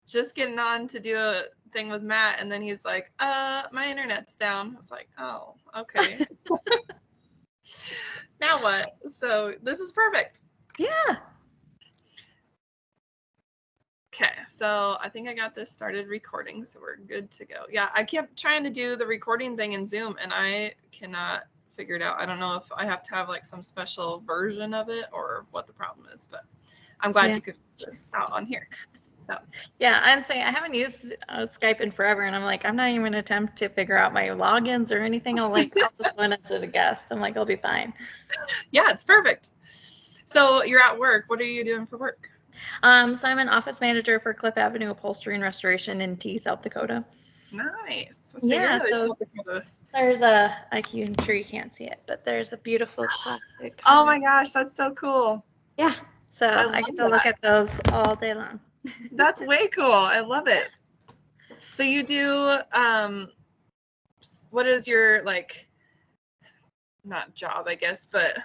just getting on to do a thing with Matt, and then he's like, my internet's down. I was like, oh, okay. Now what? So this is perfect. Yeah. Okay, so I think I got this started recording, so we're good to go. Yeah, I kept trying to do the recording thing in Zoom, and I cannot figure it out. I don't know if I have to have like some special version of it or what the problem is, but I'm glad you could figure it out on here. So. Yeah, I'm saying I haven't used Skype in forever, and I'm like, I'm not even going to attempt to figure out my logins or anything. I'll just go in as a guest. I'm like, I'll be fine. Yeah, it's perfect. So you're at work. What are you doing for work? So I'm an office manager for Cliff Avenue Upholstery and Restoration in T, South Dakota. Nice. So yeah, so South Dakota. There's I'm sure you can't see it, but there's a beautiful plastic. Oh my gosh, that's so cool. Yeah, so I get to look at those all day long. That's way cool. I love it. So you do, what is your, like, not job, I guess, but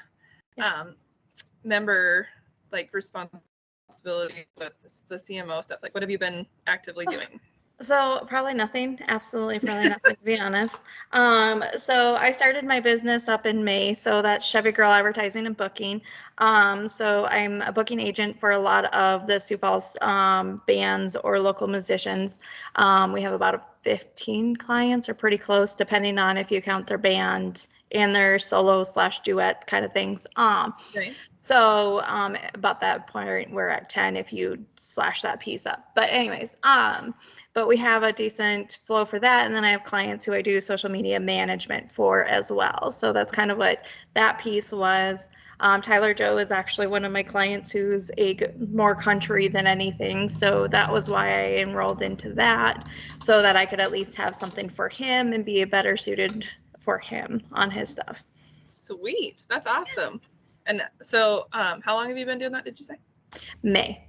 member, like, responsibility with the CMO stuff? Like, what have you been actively doing? So probably nothing, absolutely probably nothing, to be honest. So I started my business up in May, so that's Chevy Girl Advertising and Booking. So I'm a booking agent for a lot of the Sioux Falls bands or local musicians. We have about 15 clients, or pretty close, depending on if you count their band and their solo/duet kind of things. Okay. So about that point, we're at 10 if you slash that piece up. But anyways, but we have a decent flow for that. And then I have clients who I do social media management for as well. So that's kind of what that piece was. Tyler Joe is actually one of my clients who's more country than anything. So that was why I enrolled into that, so that I could at least have something for him and be better suited for him on his stuff. Sweet. That's awesome. And so how long have you been doing that, did you say? May.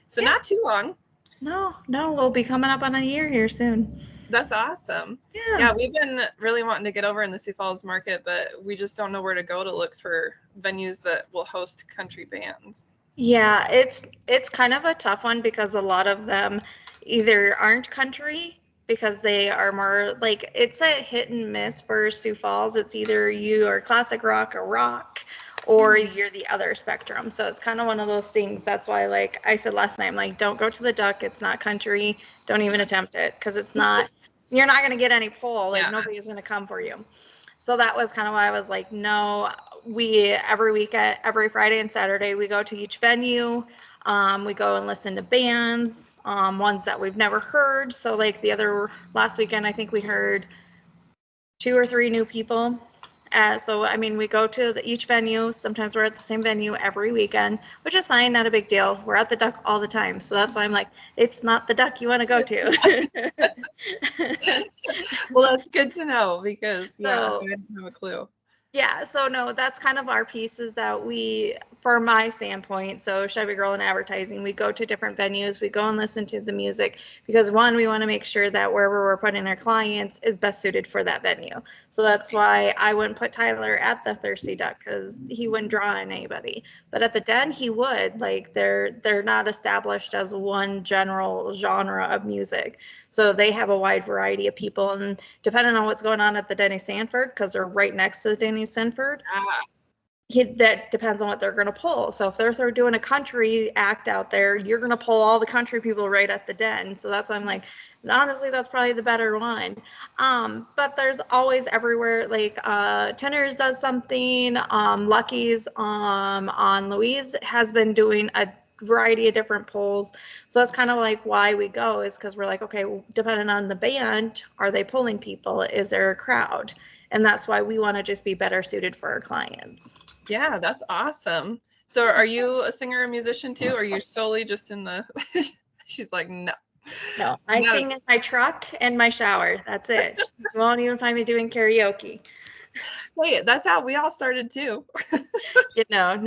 So not too long. No, we'll be coming up on a year here soon. That's awesome. Yeah, we've been really wanting to get over in the Sioux Falls market, but we just don't know where to go to look for venues that will host country bands. Yeah, it's kind of a tough one because a lot of them either aren't country, because they are more like, it's a hit and miss for Sioux Falls. It's either you are classic rock or rock, or you're the other spectrum. So it's kind of one of those things. That's why, like I said last night, I'm like, don't go to the Duck. It's not country. Don't even attempt it, because it's not, you're not going to get any pull. Like, nobody's going to come for you. So that was kind of why I was like, no, every Friday and Saturday, we go to each venue. We go and listen to bands, ones that we've never heard. So like last weekend, I think we heard 2 or 3 new people. So, I mean, we go to each venue. Sometimes we're at the same venue every weekend, which is fine, not a big deal. We're at the Duck all the time. So that's why I'm like, it's not the Duck you want to go to. Well, that's good to know, because, I didn't have a clue. Yeah, so no, that's kind of our pieces that for my standpoint, so Chevy Girl and Advertising, we go to different venues, we go and listen to the music, because one, we want to make sure that wherever we're putting our clients is best suited for that venue. So that's why I wouldn't put Tyler at the Thirsty Duck, because he wouldn't draw in anybody. But at the Den, he would. Like, they're not established as one general genre of music. So they have a wide variety of people, and depending on what's going on at the Denny Sanford, because they're right next to the Denny Sanford, that depends on what they're going to pull. So if they're doing a country act out there, you're going to pull all the country people right at the Den. So that's why I'm like, honestly, that's probably the better one. But there's always everywhere, like Tenors does something, Lucky's on Louise has been doing a variety of different polls. So that's kind of like why we go, is because we're like, okay, depending on the band, are they pulling people? Is there a crowd? And that's why we want to just be better suited for our clients. Yeah, that's awesome. So are you a singer or musician too, or are you solely just in the she's like, no. No, I sing in my truck and my shower. That's it. You won't even find me doing karaoke. Wait, that's how we all started too. No.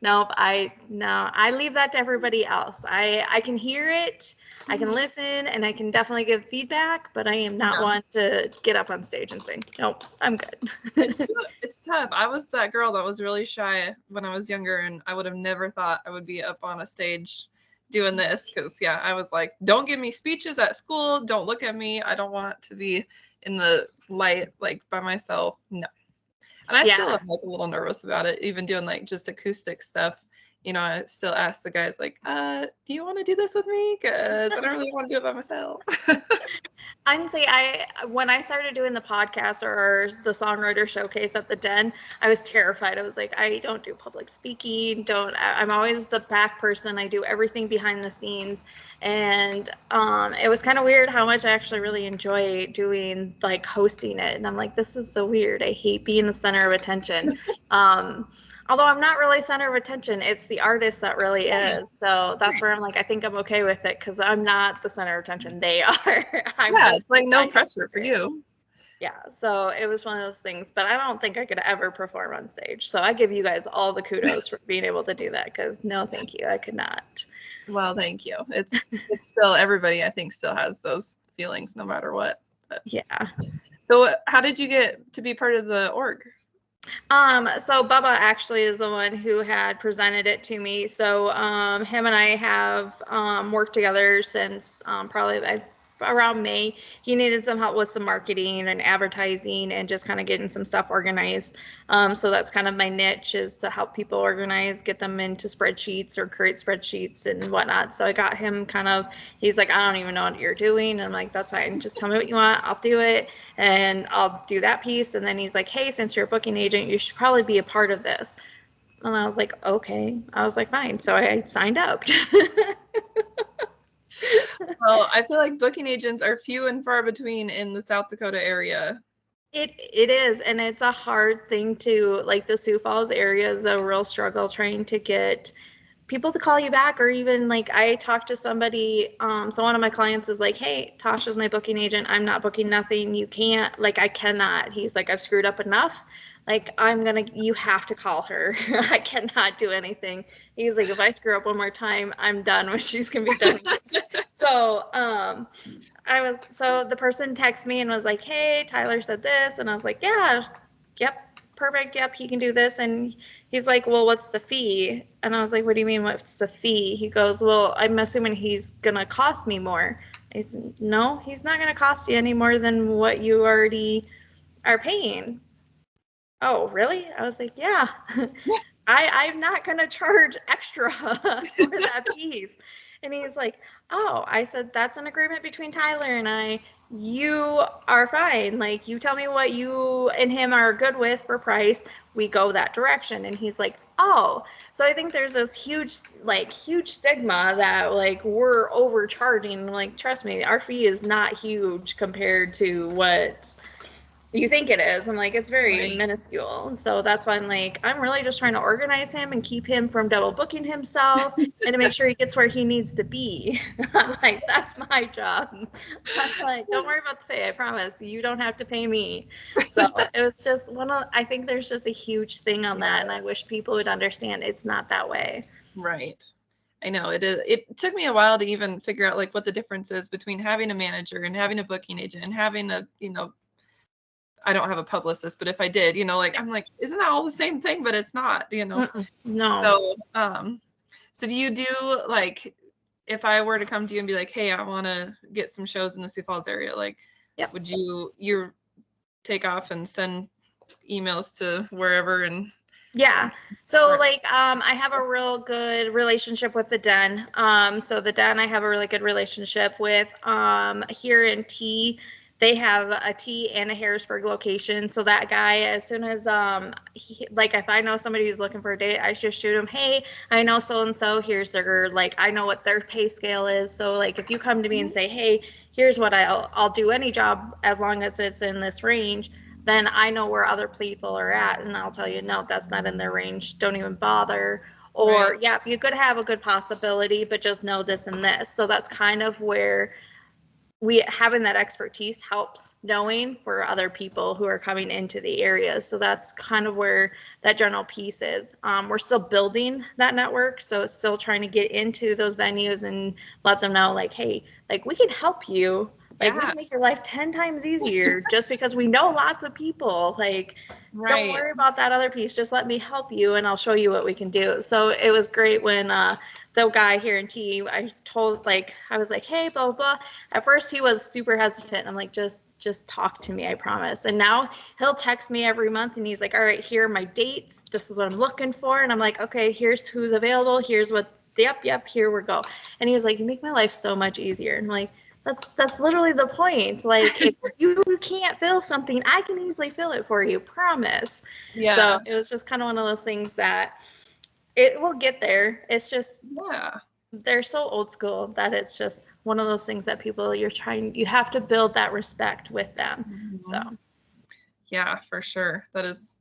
I leave that to everybody else. I can hear it, I can listen, and I can definitely give feedback, but I am not one to get up on stage and sing. Nope, I'm good. It's tough. I was that girl that was really shy when I was younger, and I would have never thought I would be up on a stage doing this because I was like, don't give me speeches at school, don't look at me, I don't want to be in the light like by myself. No. And I still am like a little nervous about it, even doing like just acoustic stuff. I still ask the guys like, do you want to do this with me? Because I don't really want to do it by myself. Honestly, when I started doing the podcast or the songwriter showcase at the Den, I was terrified. I was like, I don't do public speaking. I'm always the back person. I do everything behind the scenes, and it was kind of weird how much I actually really enjoy doing like hosting it. And I'm like, this is so weird. I hate being the center of attention. Although I'm not really center of attention, it's the artist that really is. So that's where I'm like, I think I'm okay with it because I'm not the center of attention. They are. It's like no pressure for you. Yeah, so it was one of those things, but I don't think I could ever perform on stage. So I give you guys all the kudos for being able to do that because no, thank you, I could not. Well, thank you. It's still, everybody I think still has those feelings no matter what. But. Yeah. So how did you get to be part of the org? So Bubba actually is the one who had presented it to me. So him and I have worked together since probably around May. He needed some help with some marketing and advertising and just kind of getting some stuff organized. So that's kind of my niche, is to help people organize, get them into spreadsheets or create spreadsheets and whatnot. So I got him he's like, I don't even know what you're doing. And I'm like, that's fine. Just tell me what you want. I'll do it. And I'll do that piece. And then he's like, hey, since you're a booking agent, you should probably be a part of this. And I was like, okay. I was like, fine. So I signed up. Well, I feel like booking agents are few and far between in the South Dakota area. It is, and it's a hard thing to, like, the Sioux Falls area is a real struggle trying to get people to call you back, or even like I talked to somebody, so one of my clients is like, hey, Tasha's my booking agent, I'm not booking nothing, you can't, like, I cannot. He's like, I've screwed up enough, like, you have to call her. I cannot do anything. He's like, if I screw up one more time, I'm done. She's gonna be done. So so the person texted me and was like, hey, Tyler said this, and I was like, yeah, yep, perfect, yep, he can do this. And he's like, well, what's the fee? And I was like, what do you mean, what's the fee? He goes, well, I'm assuming he's gonna cost me more. I said, no, he's not gonna cost you any more than what you already are paying. Oh, really? I was like, yeah. I'm not gonna charge extra for that piece. And he's like, oh, I said, that's an agreement between Tyler and I. You are fine. Like, you tell me what you and him are good with for price. We go that direction. And he's like, oh. So I think there's this huge stigma that, like, we're overcharging. Like, trust me, our fee is not huge compared to what you think it is. I'm like, it's very minuscule. So that's why I'm like, I'm really just trying to organize him and keep him from double booking himself and to make sure he gets where he needs to be. I'm like, that's my job. I'm like, don't worry about the pay. I promise you don't have to pay me. So it was just I think there's just a huge thing on that. And I wish people would understand it's not that way. Right. I know it is. It took me a while to even figure out like what the difference is between having a manager and having a booking agent and having a, I don't have a publicist, but if I did, like, I'm like, isn't that all the same thing? But it's not, No. So do you do, like, if I were to come to you and be like, hey, I want to get some shows in the Sioux Falls area, like, would you take off and send emails to wherever? And yeah. So like, I have a real good relationship with the Den. So the Den I have a really good relationship with. Here in T, they have a T and a Harrisburg location. So that guy, as soon as like, if I know somebody who's looking for a date, I just shoot him, hey, I know so and so, here's their, like, I know what their pay scale is. So like, if you come to me and say, hey, here's what I'll do any job as long as it's in this range, then I know where other people are at, and I'll tell you, no, that's not in their range. Don't even bother. Or, yeah, you could have a good possibility, but just know this and this. So that's kind of where having that expertise helps, knowing for other people who are coming into the area. So that's kind of where that general piece is. We're still building that network, so it's still trying to get into those venues and let them know, like, hey, like, we can help you, Like, we Yeah. can make your life 10 times easier just because we know lots of people. Like, don't Right. worry about that other piece. Just let me help you and I'll show you what we can do. So it was great when the guy here in T, I told, like, I was like, hey, blah, blah, blah. At first he was super hesitant. I'm like, just talk to me, I promise. And now he'll text me every month and he's like, all right, here are my dates. This is what I'm looking for. And I'm like, okay, here's who's available. Here's what, yep, here we go. And he was like, you make my life so much easier. And I'm like, that's literally the point. Like, if you can't fill something, I can easily fill it for you, promise. Yeah. So it was just kind of one of those things that it will get there. It's just, Yeah. they're so old school that it's just one of those things that people you have to build that respect with them. So yeah, for sure. That's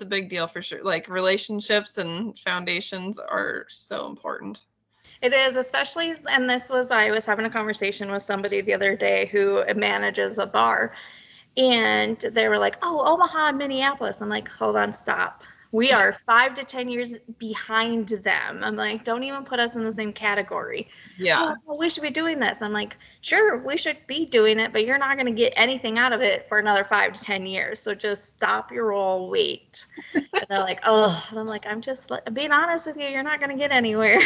a big deal for sure. Like, relationships and foundations are so important. it is, especially, and I was having a conversation with somebody the other day who manages a bar, and they were like, oh, Omaha and Minneapolis. I'm like, hold on, stop. We are 5 to 10 years behind them. I'm like, don't even put us in the same category. Yeah. Oh, well, we should be doing this. I'm like, sure, we should be doing it, but you're not going to get anything out of it for another 5 to 10 years. So just stop your roll, wait. And they're like, oh, and I'm like, I'm being honest with you. You're not going to get anywhere.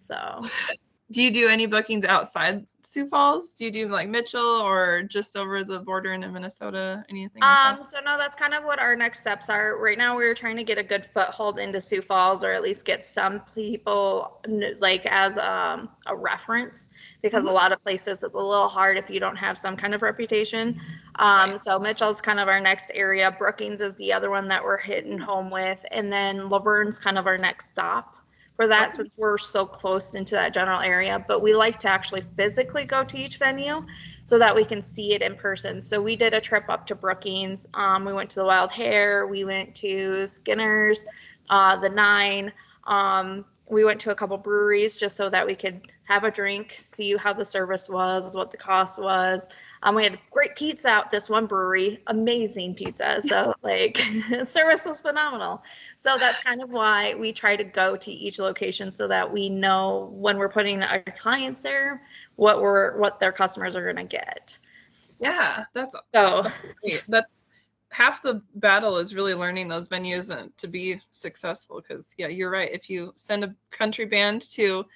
So Do you do any bookings outside Sioux Falls? Do you do like Mitchell or just over the border into Minnesota? Anything like that? So no, that's kind of what our next steps are. Right now, we're trying to get a good foothold into Sioux Falls, or at least get some people like as a reference, because a lot of places it's a little hard if you don't have some kind of reputation. So Mitchell's kind of our next area. Brookings is the other one that we're hitting home with, and then Laverne's kind of our next stop for that, Okay. since we're so close into that general area. But we like to actually physically go to each venue so that we can see it in person. So we did a trip up to Brookings. We went to the Wild Hare. We went to Skinner's, the Nine. We went to a couple breweries just so that we could have a drink, see how the service was, what the cost was. We had great pizza at this one brewery, amazing pizza. So like service was phenomenal. So that's kind of why we try to go to each location so that we know when we're putting our clients there, what their customers are going to get. Yeah, that's So great. That's half the battle, is really learning those venues and to be successful. Because yeah, you're right. If you send a country band to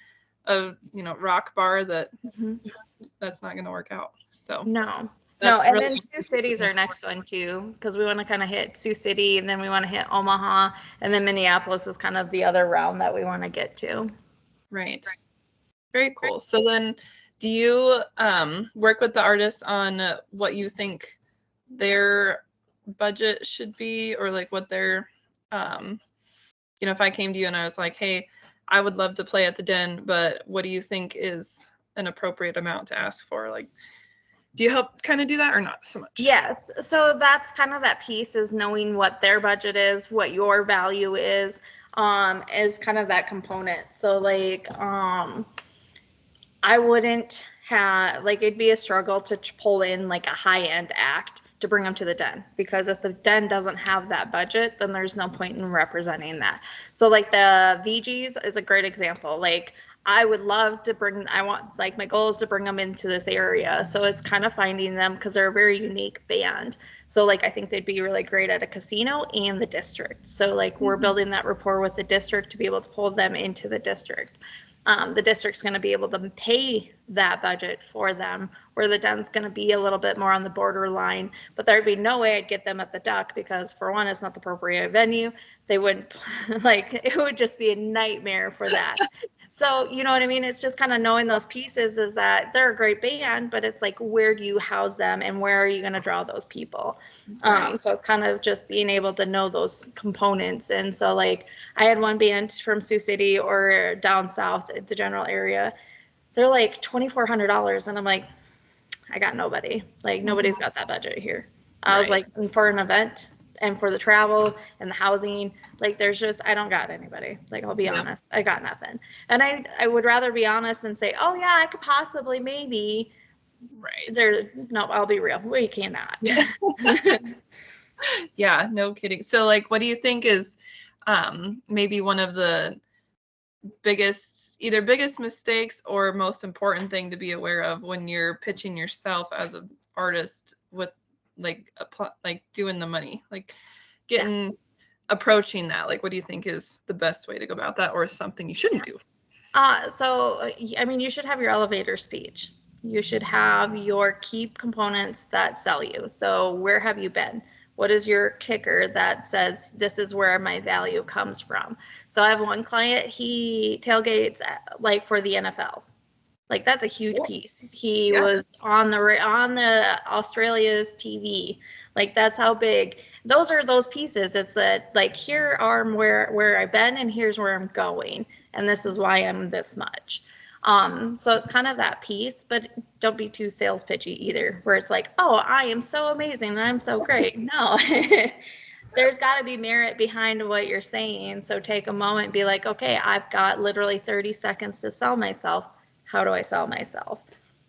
a rock bar, that's not going to work out. So no. that's And really then Sioux City's our next one too, because we want to kind of hit Sioux City, and then we want to hit Omaha, and then Minneapolis is kind of the other round that we want to get to. right. Very cool. So then, do you work with the artists on what you think their budget should be, or like what their, if I came to you and I was like, hey, I would love to play at the Den, but what do you think is an appropriate amount to ask for? Like, do you help kind of do that or not so much? Yes. So that's kind of that piece, is knowing what their budget is, what your value is kind of that component. So like, I wouldn't have, like, it'd be a struggle to pull in like a high end act to bring them to the Den, because if the Den doesn't have that budget, then there's no point in representing that. So like the VGs is a great example. Like, I would love to my goal is to bring them into this area. So it's kind of finding them, because they're a very unique band. So like, I think they'd be really great at a casino and the district. So like, we're building that rapport with the district to be able to pull them into the district. The district's going to be able to pay that budget for them, where the Den's going to be a little bit more on the borderline. But there'd be no way I'd get them at the Duck, because for one, it's not the appropriate venue. They wouldn't like, it would just be a nightmare for that. So, you know what I mean? It's just kind of knowing those pieces, is that they're a great band, but it's like, where do you house them and where are you going to draw those people? Right. So it's kind of just being able to know those components. And so like, I had one band from Sioux City or down south, the general area. They're like $2,400. And I'm like, I got nobody. Like, nobody's got that budget here. I was like, for an event and for the travel and the housing, like, I don't got anybody. Like, I'll be honest, I got nothing. And I would rather be honest and say, oh yeah, I could possibly, maybe. Right. No, I'll be real. We cannot. Yeah, no kidding. So like, what do you think is maybe one of the biggest mistakes or most important thing to be aware of when you're pitching yourself as an artist with like like doing the money, like getting approaching that? Like, what do you think is the best way to go about that, or something you shouldn't do? I mean, you should have your elevator speech. You should have your key components that sell you. So, where have you been? What is your kicker that says this is where my value comes from? So, I have one client, he tailgates like for the NFL. Like that's a huge Cool. piece. He Yeah. was on the Australia's TV. Like that's how big. Those are those pieces. It's that like here are where I've been and here's where I'm going and this is why I'm this much. So it's kind of that piece, but don't be too sales pitchy either, where it's like, oh, I am so amazing and I'm so great. No, there's got to be merit behind what you're saying. So take a moment, be like, okay, I've got literally 30 seconds to sell myself. How do I sell myself?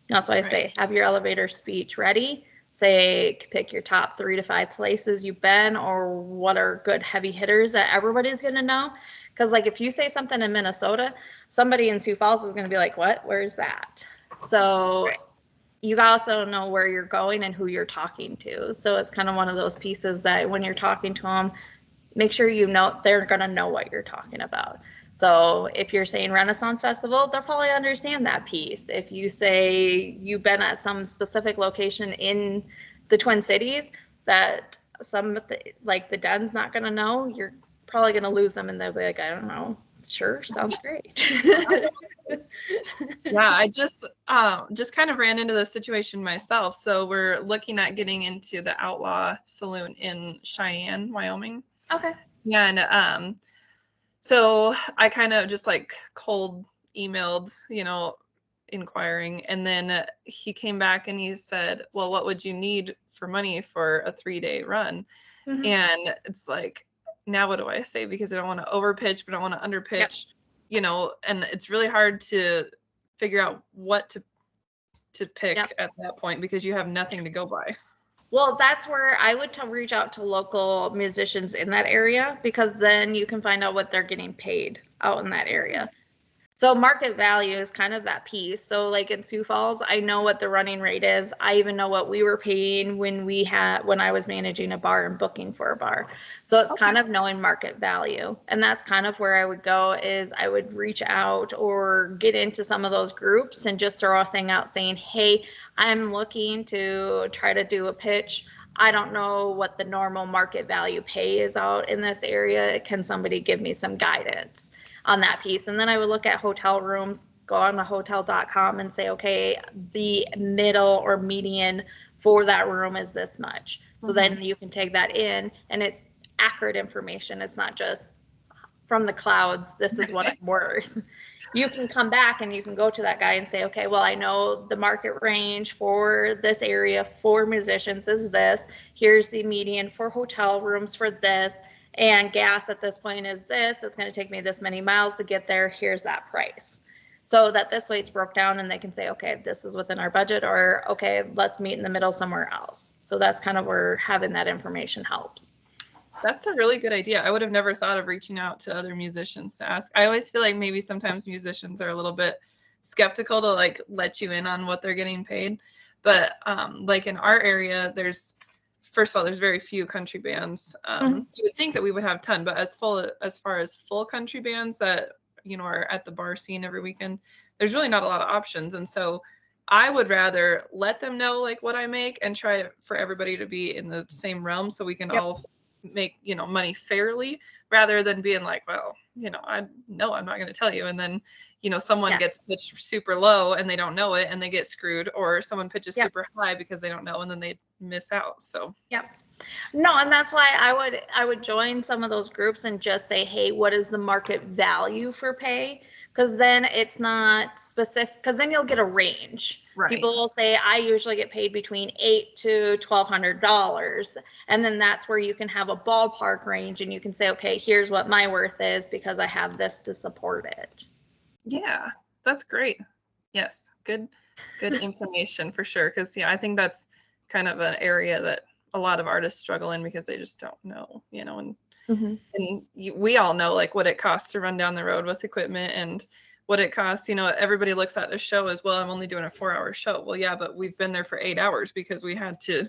That's why I say have your elevator speech ready. Say, pick your top 3 to 5 places you've been or what are good heavy hitters that everybody's going to know. Because, like, if you say something in Minnesota, somebody in Sioux Falls is going to be like, what? Where's that? So, you also know where you're going and who you're talking to. So, it's kind of one of those pieces that when you're talking to them, make sure you know they're going to know what you're talking about. So if you're saying Renaissance Festival, they'll probably understand that piece. If you say you've been at some specific location in the Twin Cities that like the Den's not going to know, you're probably going to lose them and they'll be like, I don't know. Sure, sounds great. Yeah, I just kind of ran into this situation myself. So we're looking at getting into the Outlaw Saloon in Cheyenne, Wyoming. Okay. And so I kind of just like cold emailed, inquiring. And then he came back and he said, well, what would you need for money for a 3-day run? Mm-hmm. And it's like, now what do I say? Because I don't want to overpitch, but I don't want to underpitch, and it's really hard to figure out what to pick at that point because you have nothing to go by. Well, that's where I would reach out to local musicians in that area because then you can find out what they're getting paid out in that area. So market value is kind of that piece. So like in Sioux Falls, I know what the running rate is. I even know what we were paying when I was managing a bar and booking for a bar. So it's kind of knowing market value. And that's kind of where I would go is I would reach out or get into some of those groups and just throw a thing out saying, hey, I'm looking to try to do a pitch. I don't know what the normal market value pay is out in this area. Can somebody give me some guidance on that piece? And then I would look at hotel rooms, go on the hotel.com and say, okay, the middle or median for that room is this much. So then you can take that in and it's accurate information. It's not just from the clouds, this is what I'm worth. You can come back and you can go to that guy and say, okay, well, I know the market range for this area for musicians is this. Here's the median for hotel rooms for this. And gas at this point is this. It's going to take me this many miles to get there. Here's that price. So that this way it's broke down and they can say, okay, this is within our budget, or okay, let's meet in the middle somewhere else. So that's kind of where having that information helps. That's a really good idea. I would have never thought of reaching out to other musicians to ask. I always feel like maybe sometimes musicians are a little bit skeptical to like let you in on what they're getting paid. But like in our area, first of all, there's very few country bands. You would think that we would have a ton, but as far as full country bands that, are at the bar scene every weekend, there's really not a lot of options. And so I would rather let them know like what I make and try for everybody to be in the same realm so we can all make money fairly, rather than being like, well, I'm not going to tell you, and then someone gets pitched super low and they don't know it and they get screwed, or someone pitches super high because they don't know and then they miss out. So no, and that's why I would join some of those groups and just say, hey, what is the market value for pay? Because then it's not specific, because then you'll get a range. Right. People will say, I usually get paid between $800 to $1,200. And then that's where you can have a ballpark range and you can say, okay, here's what my worth is because I have this to support it. Yeah, that's great. Yes, good information for sure. Because I think that's kind of an area that a lot of artists struggle in because they just don't know, and Mhm. And we all know like what it costs to run down the road with equipment and what it costs. Everybody looks at a show as, well, I'm only doing a 4-hour show. Well, yeah, but we've been there for 8 hours because we had to,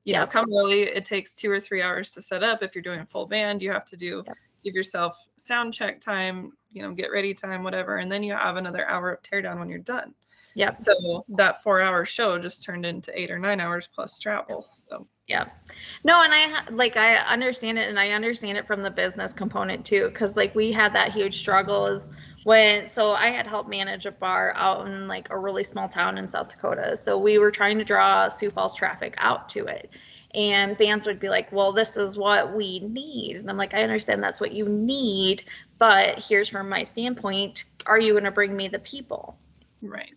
Yep. come early. It takes 2 or 3 hours to set up. If you're doing a full band, you have to Yep. give yourself sound check time, get ready time, whatever. And then you have another hour of teardown when you're done. Yep. So that 4-hour show just turned into 8 or 9 hours plus travel. So Yeah. No, and I understand it, and I understand it from the business component too, because like we had that huge struggle is so I had helped manage a bar out in like a really small town in South Dakota. So we were trying to draw Sioux Falls traffic out to it. And fans would be like, well, this is what we need. And I'm like, I understand that's what you need, but here's from my standpoint, are you going to bring me the people? right.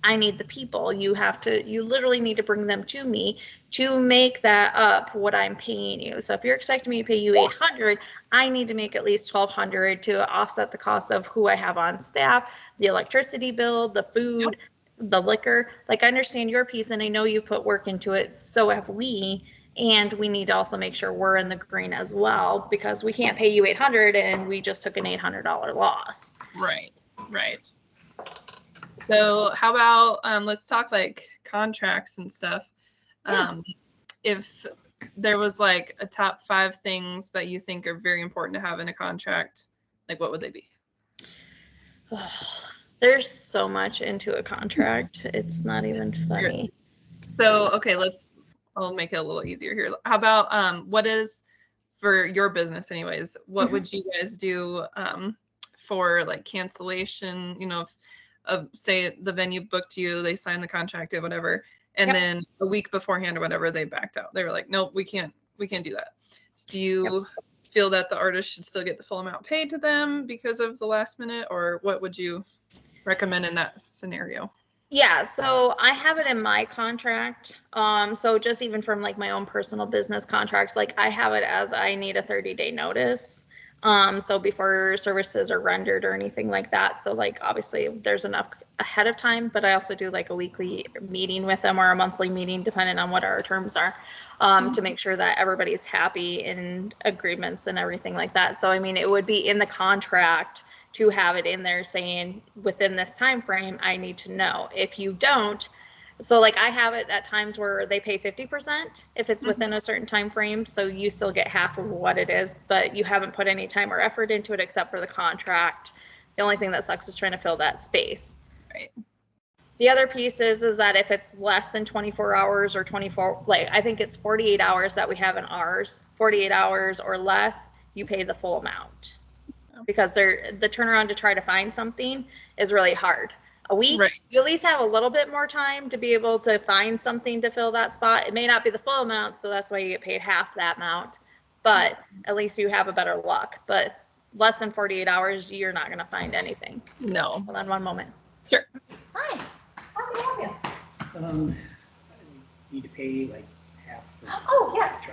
I need the people. You literally need to bring them to me to make that up what I'm paying you. So if you're expecting me to pay you 800, I need to make at least 1200 to offset the cost of who I have on staff, the electricity bill, the food, the liquor. Like I understand your piece and I know you've put work into it. So have we. And we need to also make sure we're in the green as well because we can't pay you 800 and we just took an $800 loss. Right. Right. So how about let's talk like contracts and stuff. If there was like a top 5 things that you think are very important to have in a contract, like what would they be? There's so much into a contract. It's not even funny. So, okay, I'll make it a little easier here. How about what is for your business anyways, what would you guys do for like cancellation, if say the venue booked you, they signed the contract or whatever, and then a week beforehand or whatever, they backed out. They were like, nope, we can't do that. So do you feel that the artist should still get the full amount paid to them because of the last minute, or what would you recommend in that scenario? Yeah, so I have it in my contract. So just even from like my own personal business contract, like I have it as I need a 30-day notice. So before services are rendered or anything like that. So like obviously there's enough ahead of time, but I also do like a weekly meeting with them or a monthly meeting, depending on what our terms are, to make sure that everybody's happy in agreements and everything like that. So I mean, it would be in the contract to have it in there saying within this time frame I need to know. If you don't, so like I have it at times where they pay 50% if it's within a certain time frame, so you still get half of what it is, but you haven't put any time or effort into it except for the contract. The only thing that sucks is trying to fill that space. Right. The other piece is that if it's less than 24 hours or 24, like I think it's 48 hours that we have in ours, 48 hours or less, you pay the full amount. Because the turnaround to try to find something is really hard. A week, right. You at least have a little bit more time to be able to find something to fill that spot. It may not be the full amount, so that's why you get paid half that amount, but at least you have a better luck. But less than 48 hours, you're not going to find anything. No. Hold on one moment. Sure. Hi. How can I help you? Need to pay like half. Oh, yes.